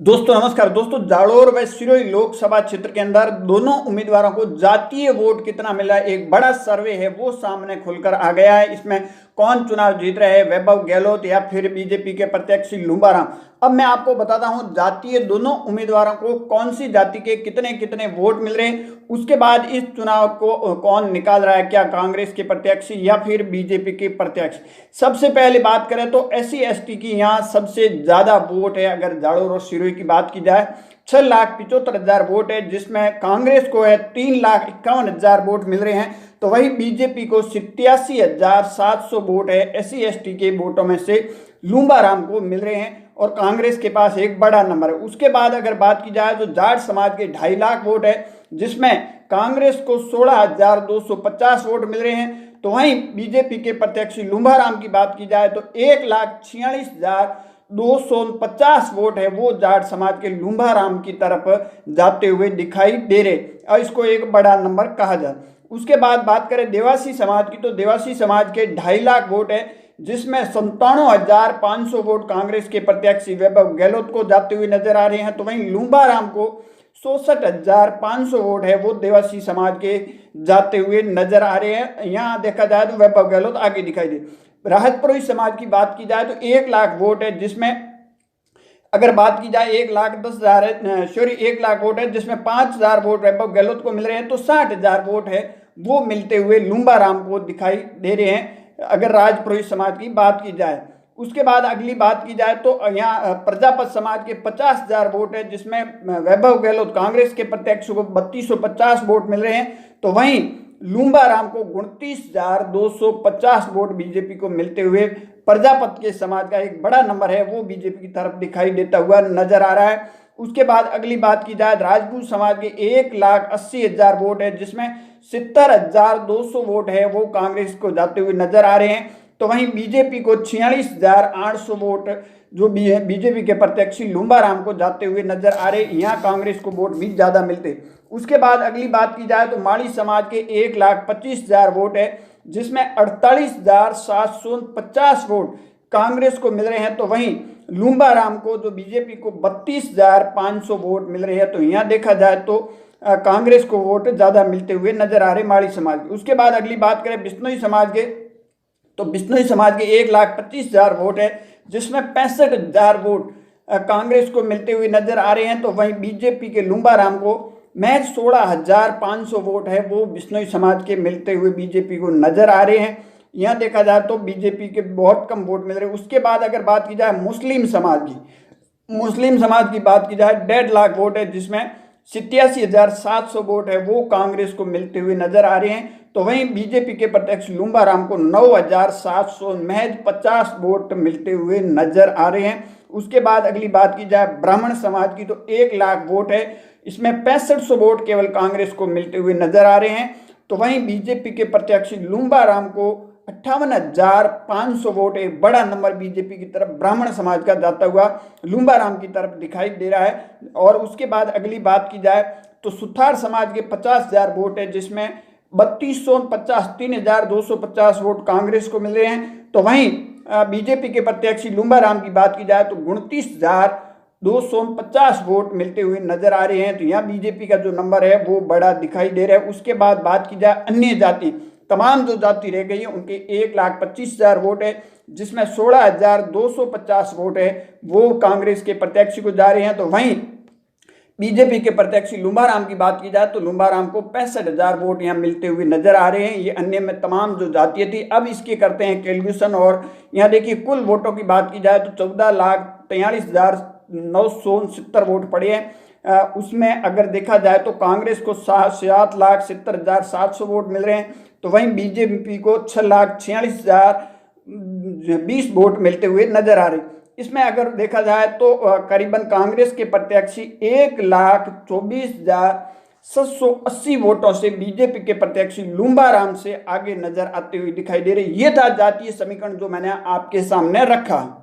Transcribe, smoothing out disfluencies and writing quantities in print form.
दोस्तों नमस्कार। दोस्तों जालोर व सिरोही लोकसभा क्षेत्र के अंदर दोनों उम्मीदवारों को जातीय वोट कितना मिला है, एक बड़ा सर्वे है वो सामने खुलकर आ गया है। इसमें कौन चुनाव जीत रहे हैं, वैभव गहलोत या फिर बीजेपी के प्रत्याशी लुम्बाराम। अब मैं आपको बताता हूं जातीय दोनों उम्मीदवारों को कौन सी जाति के कितने कितने वोट मिल रहे हैं। उसके बाद इस चुनाव को कौन निकाल रहा है, क्या कांग्रेस के प्रत्याशी या फिर बीजेपी के प्रत्याशी। सबसे पहले बात करें तो SC/ST की यहाँ सबसे ज्यादा वोट है। अगर जालोर और सिरोही की बात की जाए 6,75,000 वोट है, जिसमें कांग्रेस को है 3,51,000 वोट मिल रहे हैं। तो वही बीजेपी को 87,700 वोट है SC/ST के वोटों में से लुम्बाराम को मिल रहे हैं और कांग्रेस के पास एक बड़ा नंबर है। उसके बाद अगर बात की जाए तो जाट समाज के 2.5 लाख वोट है, जिसमें कांग्रेस को 16,250 वोट मिल रहे हैं। तो वहीं बीजेपी के प्रत्याशी लुम्बाराम की बात की जाए तो 1,46,250 वोट है वो जाट समाज के लुम्बाराम की तरफ जाते हुए दिखाई दे रहे और इसको एक बड़ा नंबर कहा जाए। उसके बाद बात करें देवासी समाज की तो देवासी समाज के 2.5 लाख वोट है, जिसमें 97,500 वोट कांग्रेस के प्रत्याशी वैभव गहलोत को जाते हुए नजर आ रहे हैं। तो वहीं लुम्बाराम को 64,500 वोट है वो देवासी समाज के जाते हुए नजर आ रहे हैं। यहाँ देखा जाए तो वैभव गहलोत आगे दिखाई दे। राहतपुरी समाज की बात की जाए तो 1 लाख वोट है, जिसमें अगर बात की जाए 1,10,000 है, सॉरी 1 लाख वोट है, जिसमें 5,000 वोट वैभव गहलोत को मिल रहे हैं। तो 60,000 वोट है वो मिलते हुए लुम्बाराम को दिखाई दे रहे हैं अगर राजपुरोहित समाज की बात की जाए। उसके बाद अगली बात की जाए तो यहाँ प्रजापत समाज के 50,000 वोट है, जिसमें वैभव गहलोत कांग्रेस के प्रत्याशी को 3,250 वोट मिल रहे हैं। तो वहीं लुम्बाराम को 29,250 वोट बीजेपी को मिलते हुए प्रजापत के समाज का एक बड़ा नंबर है वो बीजेपी की तरफ दिखाई देता हुआ नजर आ रहा है। उसके बाद अगली बात की जाए राजपूत समाज के 1,80,000 वोट है, जिसमें 70,200 वोट है वो कांग्रेस को जाते हुए नजर आ रहे हैं। तो वहीं बीजेपी को 46,800 वोट जो भी है बीजेपी के प्रत्याशी लुम्बाराम को जाते हुए नजर आ रहे, यहाँ कांग्रेस को वोट भी ज्यादा मिलते। उसके बाद अगली बात की जाए तो माड़ी समाज के 1,25,000 वोट है, जिसमें 48,750 वोट कांग्रेस को मिल रहे हैं। तो वहीं लुम्बाराम को जो बीजेपी को 32,500 वोट मिल रहे हैं। तो यहाँ देखा जाए तो कांग्रेस को वोट ज्यादा मिलते हुए नजर आ रहे माड़ी समाज के। उसके बाद अगली बात करें बिश्नोई समाज के तो बिश्नोई समाज के 1,25,000 वोट है, जिसमें 65,000 वोट कांग्रेस को मिलते हुए नजर आ रहे हैं। तो वहीं बीजेपी के लुम्बाराम को महज 16,500 वोट है वो बिश्नोई समाज के मिलते हुए बीजेपी को नजर आ रहे हैं। यहाँ देखा जाए तो बीजेपी के बहुत कम वोट मिल रहे हैं। उसके बाद अगर बात की जाए मुस्लिम समाज की बात की जाए 1.5 लाख वोट है, जिसमें 87,700 वोट है वो कांग्रेस को मिलते हुए नजर आ रहे हैं। तो वहीं बीजेपी के प्रत्याशी लुम्बाराम को 9,700 महज 50 वोट मिलते हुए नजर आ रहे हैं। उसके बाद अगली बात की जाए ब्राह्मण समाज की तो 1 लाख वोट है, इसमें 6500 वोट केवल कांग्रेस को मिलते हुए नजर आ रहे हैं। तो वहीं बीजेपी के प्रत्याशी लुम्बाराम को 58,500 वोट, एक बड़ा नंबर बीजेपी की तरफ ब्राह्मण समाज का जाता हुआ लुम्बाराम की तरफ दिखाई दे रहा है। और उसके बाद अगली बात की जाए तो सुथार समाज के 50,000 वोट है, जिसमें 3,250 वोट कांग्रेस को मिल रहे हैं। तो वहीं बीजेपी के प्रत्याशी लुम्बाराम की बात की जाए तो 29,250 वोट मिलते हुए नजर आ रहे हैं। तो यहाँ बीजेपी का जो नंबर है वो बड़ा दिखाई दे रहा है। उसके बाद बात की जाए अन्य जाति, तमाम जो जाति रह गई है उनके 1,25,000 वोट है, जिसमें 16,250 वोट है वो कांग्रेस के प्रत्याशी को जा रहे हैं। तो वहीं बीजेपी के प्रत्याशी लुम्बाराम की बात की जाए तो लुम्बाराम को 65,000 वोट यहाँ मिलते हुए नजर आ रहे हैं। ये अन्य में तमाम जो जातियाँ थी। अब इसके करते हैं कैलकुलेशन और यहाँ देखिए कुल वोटों की बात की जाए तो 14,43,969 वोट पड़े हैं। उसमें अगर देखा जाए तो कांग्रेस को 7,70,700 वोट मिल रहे हैं। तो वहीं बीजेपी को 6,46,020 वोट मिलते हुए नजर आ रहे। इसमें अगर देखा जाए तो करीबन कांग्रेस के प्रत्याशी 1,24,780 वोटों से बीजेपी के प्रत्याशी लुम्बाराम से आगे नजर आते हुए दिखाई दे रहे। ये था जातीय समीकरण जो मैंने आपके सामने रखा।